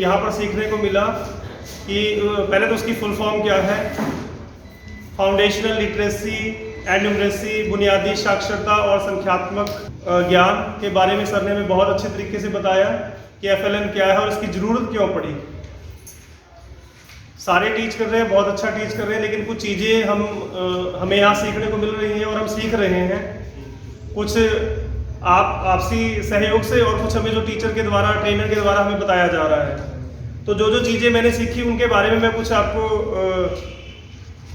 यहाँ पर सीखने को मिला कि पहले तो उसकी फुल फॉर्म क्या है, फाउंडेशनल लिटरेसी एंड न्यूमरेसी, बुनियादी साक्षरता और संख्यात्मक ज्ञान के बारे में सर ने हमें बहुत अच्छे तरीके से बताया कि FLN क्या है और इसकी ज़रूरत क्यों पड़ी। सारे टीच कर रहे हैं, बहुत अच्छा टीच कर रहे हैं, लेकिन कुछ चीज़ें हमें यहाँ सीखने को मिल रही हैं और हम सीख रहे हैं, कुछ आपसी सहयोग से और कुछ हमें जो टीचर के द्वारा, ट्रेनर के द्वारा हमें बताया जा रहा है। तो जो जो चीज़ें मैंने सीखी उनके बारे में मैं कुछ आपको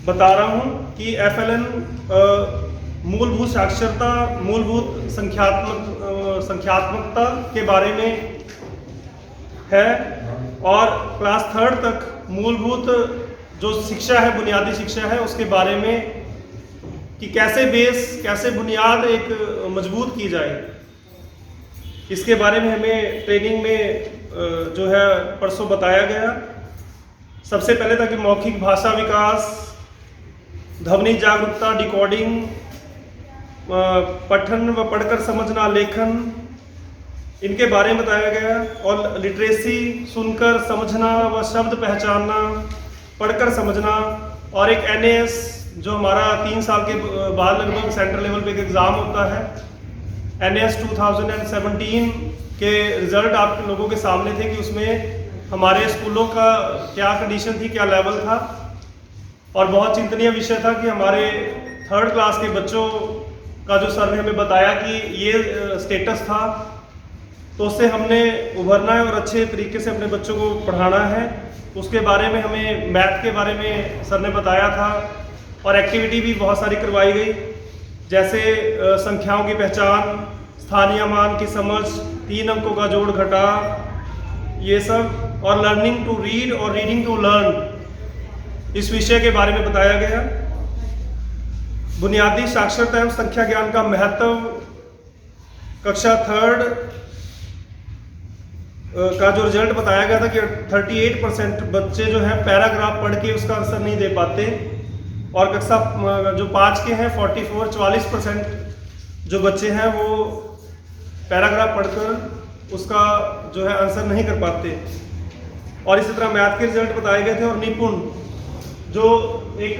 बता रहा हूँ कि FLN मूलभूत साक्षरता, मूलभूत संख्यात्मकता के बारे में है और क्लास 3 तक मूलभूत जो शिक्षा है, बुनियादी शिक्षा है, उसके बारे में कि कैसे बुनियाद एक मजबूत की जाए, इसके बारे में हमें ट्रेनिंग में जो है परसों बताया गया। सबसे पहले था कि मौखिक भाषा विकास, ध्वनि जागरूकता, डिकोडिंग, पठन व पढ़कर समझना, लेखन, इनके बारे में बताया गया। और लिटरेसी, सुनकर समझना व शब्द पहचानना, पढ़कर समझना, और एक NAS जो हमारा 3 साल के बाद लगभग सेंट्रल लेवल पे एक एग्ज़ाम होता है, NAS 2017 के रिज़ल्ट आप लोगों के सामने थे कि उसमें हमारे स्कूलों का क्या कंडीशन थी, क्या लेवल था। और बहुत चिंतनीय विषय था कि हमारे 3rd क्लास के बच्चों का जो सर ने हमें बताया कि ये स्टेटस था, तो उससे हमने उभरना है और अच्छे तरीके से अपने बच्चों को पढ़ाना है। उसके बारे में हमें मैथ के बारे में सर ने बताया था और एक्टिविटी भी बहुत सारी करवाई गई, जैसे संख्याओं की पहचान, स्थानीय मान की समझ, 3 अंकों का जोड़ घटा, ये सब, और लर्निंग टू रीड और रीडिंग टू लर्न, इस विषय के बारे में बताया गया। बुनियादी साक्षरता एवं संख्या ज्ञान का महत्व, कक्षा 3rd का जो रिजल्ट बताया गया था कि 38% बच्चे जो हैं पैराग्राफ पढ़ के उसका आंसर नहीं दे पाते, और कक्षा जो 5 के हैं 40% जो बच्चे हैं वो पैराग्राफ पढ़कर उसका जो है आंसर नहीं कर पाते। और इसी तरह मैथ के रिजल्ट बताए गए थे। और निपुण, जो एक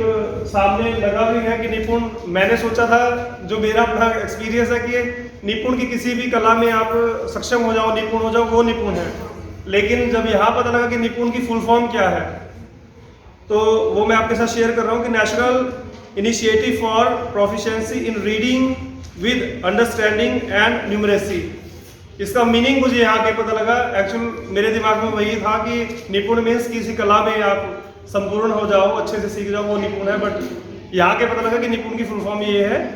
सामने लगा भी है कि निपुण, मैंने सोचा था, जो मेरा अपना एक्सपीरियंस है कि निपुण की किसी भी कला में आप सक्षम हो जाओ, निपुण हो जाओ, वो निपुण है। लेकिन जब यहाँ पता लगा कि निपुण की फुल फॉर्म क्या है, तो वो मैं आपके साथ शेयर कर रहा हूँ कि national initiative for proficiency in reading with understanding and numeracy. इसका मीनिंग मुझे यहाँ के पता लगा। एक्चुअल मेरे दिमाग में वही था कि निपुण मीन्स किसी कला में आप संपूर्ण हो जाओ, अच्छे से सीख जाओ, वो निपुण है। बट यहाँ के पता लगा कि निपुण की फुल फॉर्म ये है।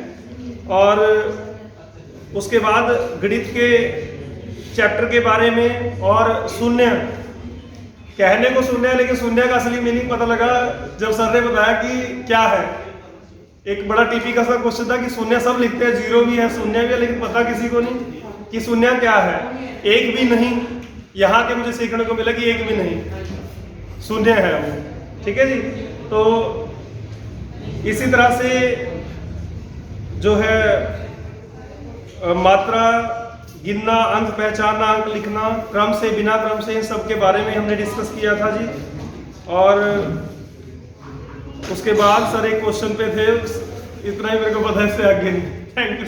और उसके बाद गणित के चैप्टर के बारे में, और शून्य, कहने को शून्य है लेकिन शून्य का असली मीनिंग पता लगा जब सर ने बताया कि क्या है। एक बड़ा टिपिकल सा क्वेश्चन था कि शून्य सब लिखते हैं, 0 भी है, शून्य भी है, लेकिन पता किसी को नहीं कि शून्य क्या है। एक भी नहीं, यहाँ के मुझे सीखने को मिला कि एक भी नहीं, शून्य है वो। ठीक है जी। तो इसी तरह से जो है मात्रा, गिनना, अंक पहचानना, अंक लिखना, क्रम से, बिना क्रम से, इन सब के बारे में हमने डिस्कस किया था जी। और उसके बाद सर एक क्वेश्चन पे थे, इतना ही मेरे को पता है, इससे आगे नहीं। Thank you.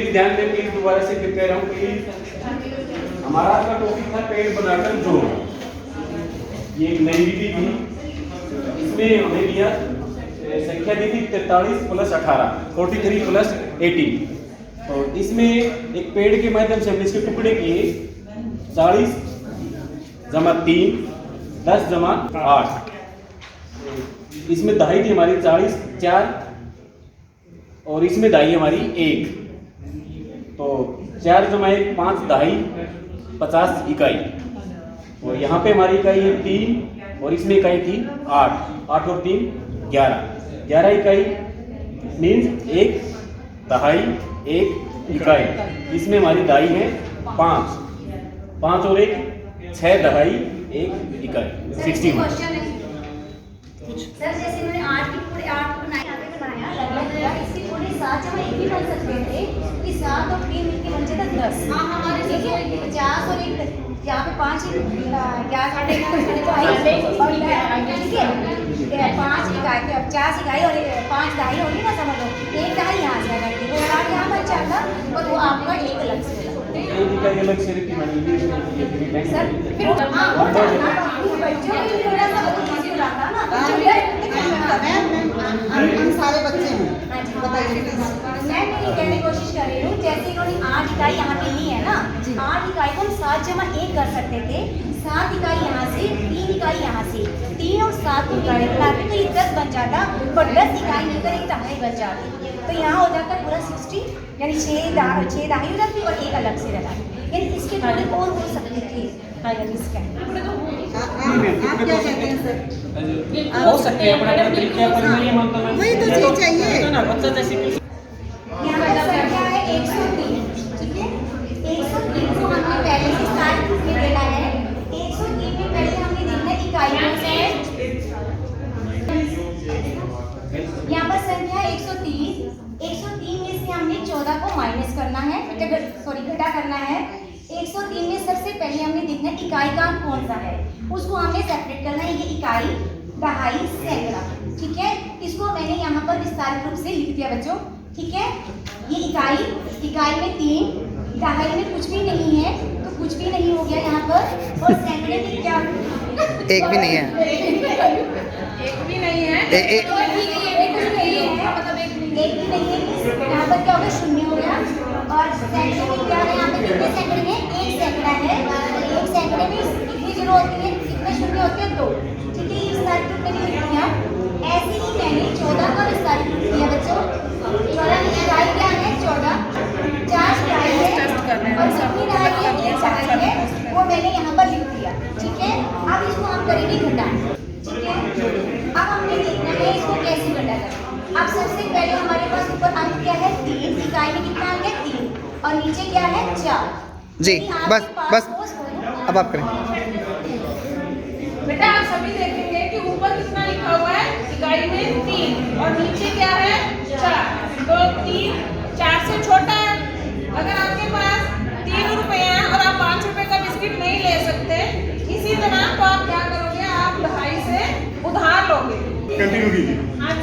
प्लीज ध्यान दें, प्लीज दोबारा से फिर कह रहा हूँ प्लीज। हमारा आज का टॉपिक था पेड़ बनाकर जोड़। ये एक नई विधि थी, इसमें हमें दिया संख्या दी थी 43 + 18, 43 + 18। तो इसमें एक पेड़ के माध्यम से हमने इसके टुकड़े किए 40 + 3 10 + 8। इसमें दहाई थी हमारी 40 4 और इसमें दहाई हमारी 1। तो 4 + 1 5 दहाई 50 इकाई। और यहाँ पे हमारी इकाई है 3 और इसमें इकाई थी 8। 8 और 3 11 इकाई मीन्स 1 दहाई 1 इकाई। इसमें हमारी दहाई है 5 और 1 6 दहाई 1 इकाई 16। सर जैसे मैंने 8 की पूरे 8 को बनाया लगाया, इसके पूरे 7 जब एक भी बन सकते थे कि 7 और 3 मिलके बन जाता 10। हाँ हमारे ठीक है 50 और 1 यहाँ पे 5 क्या काटे ठीक है 5 इकाई 50 इकाई और 5 दहाई होगी ना, समझ लो 1 दहाई यहाँ से करती वो यहाँ बन जाता और वो आपका एक अलग से अलग से रखी सर फिर हाँ हो जाता थोड़ा सा ना हम सारे बच्चे हैं, बताइए। मैं नहीं कहने की कोशिश कर रही हूँ, जैसे इन्होंने 8 इकाई यहाँ पे ली है ना, 8 इकाई को हम 7 + 1 कर सकते थे। 7 इकाई यहाँ से 3 इकाई यहाँ से 3 और 7 को मिलाते तो ये 10 बन जाता और 10 इकाई मिलकर एक दहाई बन जाती। तो यहाँ हो जाता पूरा 60 यानी 6 दहाई हो जाती और एक अलग से रहता। यानी इसके थोड़े और हो सकते थे इसका। आप क्या कहते हैं सर? हो सकते हैं अपना तरीका, पर मैं ये मानता हूं वही तो चीज चाहिए ना बच्चा जैसे यहाँ पर संख्या है 103, ठीक है 103 को हमने पहले से स्टार्ट में देना है। 103 में पहले हमने देखना है इकाई कौन सा है। यहाँ पर संख्या 103 में से हमने 14 को माइनस करना है, घटा करना है। 103 में सबसे पहले हमने देखना है इकाई का कौन सा है, उसको हमने सेपरेट करना है। ये इकाई दहाई सैकड़ा, ठीक है। इसको मैंने यहाँ पर विस्तारित रूप से लिख दिया बच्चों, ठीक है। ये इकाई में 3 दहाई में कुछ भी नहीं है तो कुछ भी नहीं हो गया यहाँ पर। और सैकड़े में क्या एक भी नहीं है, एक भी नहीं है यहाँ पर क्या हो गया 0 हो गया। और सैकड़े में क्या है, यहाँ पे कितने सैकड़े में 1 सैकड़ा है। 1 सैकड़े में कितनी जीरो होती है, कितने शून्य होते हैं 2, ठीक है। ये विस्तारित रूप में लिख दिया। ऐसे ही मैंने 14 का विस्तारित रूप दिया बच्चों। 14 की इकाई क्या है 14, 4 इकाई है और कितनी इकाई है वो मैंने यहाँ पर लिख दिया, ठीक है। अब इसको हम करेंगे घटाएं, ठीक है। अब हमने देखना है इसको कैसे घटा करें। अब सबसे पहले हमारे पास ऊपर अंक क्या है 3, इकाई में कितना अंक है 3 और नीचे क्या है 4 जी। बस अब आप करें। बेटा आप सभी देखेंगे कि ऊपर कितना लिखा हुआ है इकाई में 3 और नीचे क्या है 4। तो 3 4 से छोटा है। अगर आपके पास 3 रुपए हैं और आप 5 रुपए का बिस्किट नहीं ले सकते, इसी तरह तो आप क्या करोगे, आप दहाई से उधार लोगे। कंटिन्यू कीजिए। हाथ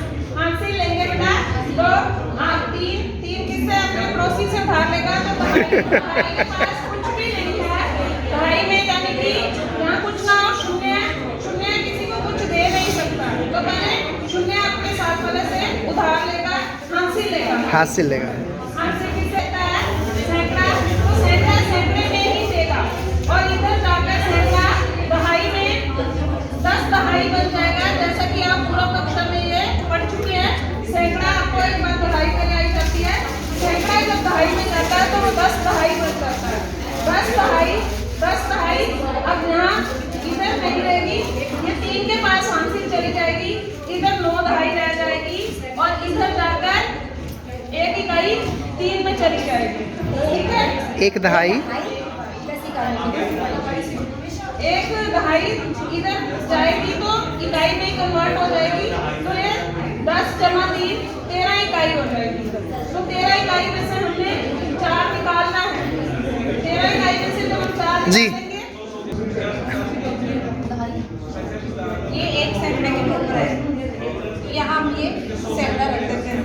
से लेंगे बेटा। तो आप 3 किससे अपने पड़ोसी से उधार लेगा तो दहाई के पास कुछ भी नहीं है। दहाई में यानी कि यहाँ कुछ ना हो, शून्य किसी को कुछ दे नहीं सकता। तो पहले 0 अपने साथ वाले से उधार लेगा, हाथ से लेगा। हाथ से किस देता है सैकड़ा, तो सैकड़ा सैकड़े में ही देगा। और इधर जाकर सैकड़ा दहाई में 10 दहाई बन जाएगा। जैसा कि आप पूर्व कक्षा में ये पढ़ चुके हैं। सैकड़ा आपको एक बार दहाई में आई जाती है। सैकड़ा जब दहाई में जाता है तो वो 10 दहाई बन जाता है। 10 दहाई अब यहाँ इधर नहीं रहेगी, ये 3 के पास हासिल चली जाएगी। इधर 9 दहाई रह जाएगी और इधर जाकर 1 इकाई 3 में चली जाएगी, ठीक है। 1 दहाई 1 दहाई इधर जाएगी तो इकाई में कन्वर्ट हो जाएगी। तो ये 10 + 3 13 इकाई हो जाएगी। तो 13 इकाई में से हमने 4 निकालना है। 13 इकाई में से जब हम 4 जी। ये 1 सैकड़े के ऊपर है। यहाँ हम ये सैकड़ा रख देते हैं।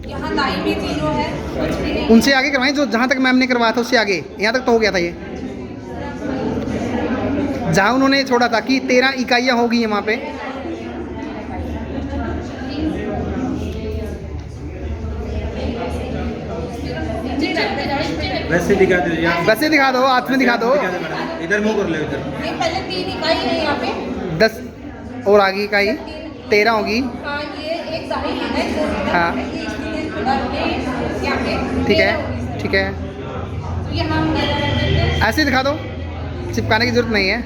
यहाँ दाई में थी जीरो है, कुछ भी नहीं। उनसे आगे करवाएं, जो जहाँ तक मैम ने करवाया था उससे आगे, यहाँ तक तो हो गया था ये, जहाँ उन्होंने छोड़ा था कि 13 इकाइयाँ होगी हैं वहाँ पे। वैसे दिखा दीजिए आप। वैसे दिखा दो, हाथ में दिखा दो। दिखा दो मैडम, इधर मुंह कर लो इधर। ये पहले 3 इकाई है यहाँ पे। 10 और आगे इकाई 13 होगी। हाँ, ये एक दाही है ना, हाँ। ये यहाँ पे ठीक 13 है, होगी। ठीक है, तो ये हम ऐसे दिखा दो, चिपकाने की जरूरत नहीं है।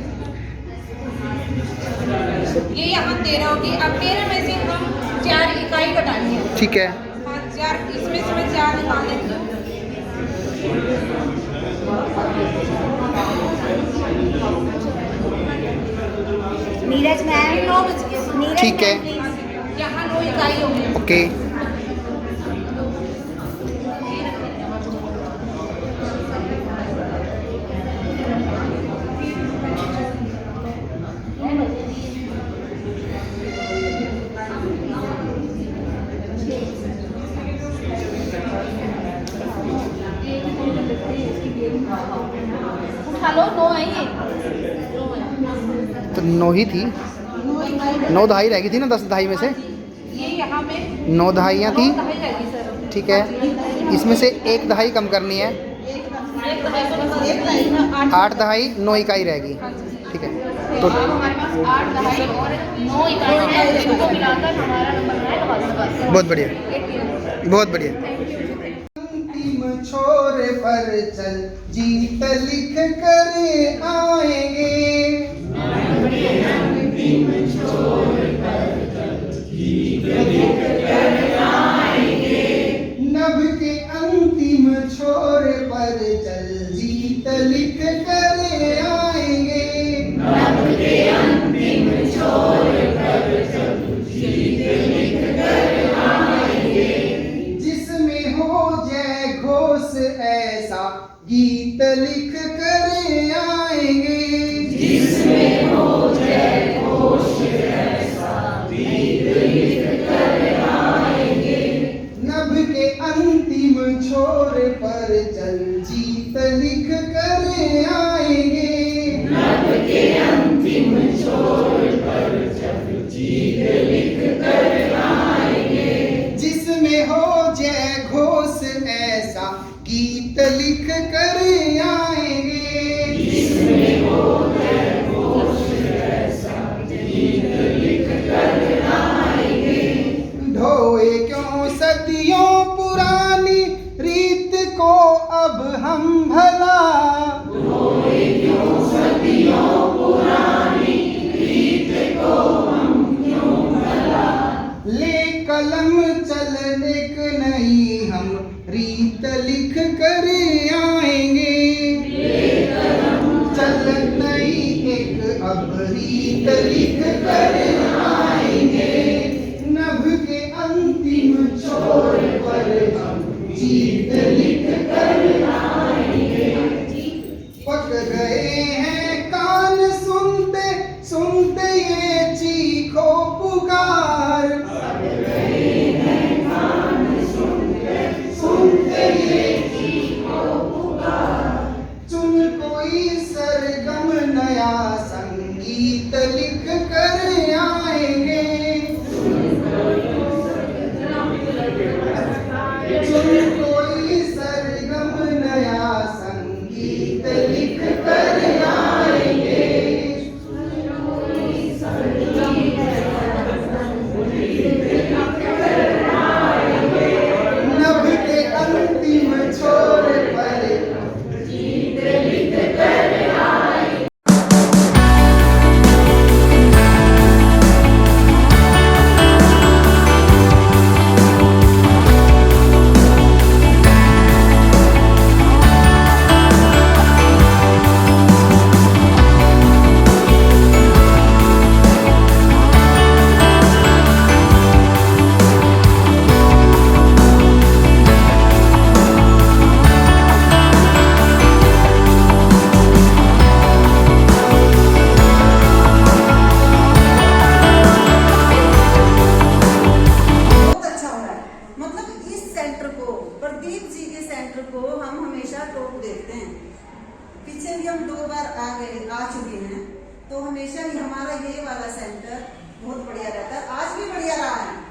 ये यहाँ 13 होगी। अब 13 में से हम 4 इकाई घटानी है। ठीक है, हाँ, 4 इसमें से मैं 4 निकाल लेती हूँ। नीरज मैम 9 बज गए। नीरज ठीक है। Ma'am, please। यहाँ 9 इकाई होगी। ओके। उठा लो, 9 है ये। 9 है। तो 9 ही थी, 9 दहाई रह गई थी ना 10 दहाई में से। ये यहाँ पे 9 दहाइयाँ थी, 9 दहाई रहेगी सर। ठीक है। इसमें से 1 दहाई कम करनी है, एक दहाई तो बस एक दहाई ना 8 दहाई 9 इकाई रहेगी, ठीक है। तो हमारे पास 8 दहाई और 9 इकाई को मिलाकर हमारा नंबर है। बहुत बढ़िया, बहुत बढ़िया। अंतिम छोर पर चल जीत लिख कर आएंगे, अंतिम छोर पर चल जीत लिख कर आएंगे, नभ के अंतिम छोर पर चल जीत लिख कर आएंगे, नभ के अंतिम छोर पर चल जीत लिख कर आएंगे, जिसमें हो जय घोष ऐसा गीत लिख कर आएंगे, जिसमें हो जय घोष ऐसा गीत लिख कर आएंगे, नभ के अंतिम छोर पर चल जीत लिख कर आएंगे, नभ के अंतिम छोर पर चल जीत लिख कर आएंगे, जिसमें हो जय घोष ऐसा गीत लिख कर आएंगे, जिसमें हो जय घोष ऐसा गीत लिख कर आएंगे, ढोए क्यों सदियों पुरानी रीत को अब हम भला, ढोए क्यों सदियों पुरानी रीत को हम क्यों भला, ले कलम चल एक नई हम रीत लिख कर आएंगे, ले कलम चल नई एक अब रीत लिख कर आएंगे, नभ के अंतिम छोर पर हम जीत लिख कर आएंगे, पक गए हैं कान सुनते सुनते ये चीखो पुकार, पक गए हैं कान सुनते सुनते ये चीखो पुकार, चुन कोई सरगम नया संगीत लिख कर आए, प्रदीप जी के सेंटर को हम हमेशा टॉप देखते हैं। पीछे भी हम 2 बार आ चुके हैं, तो हमेशा ही हमारा ये वाला सेंटर बहुत बढ़िया रहता है, आज भी बढ़िया रहा है।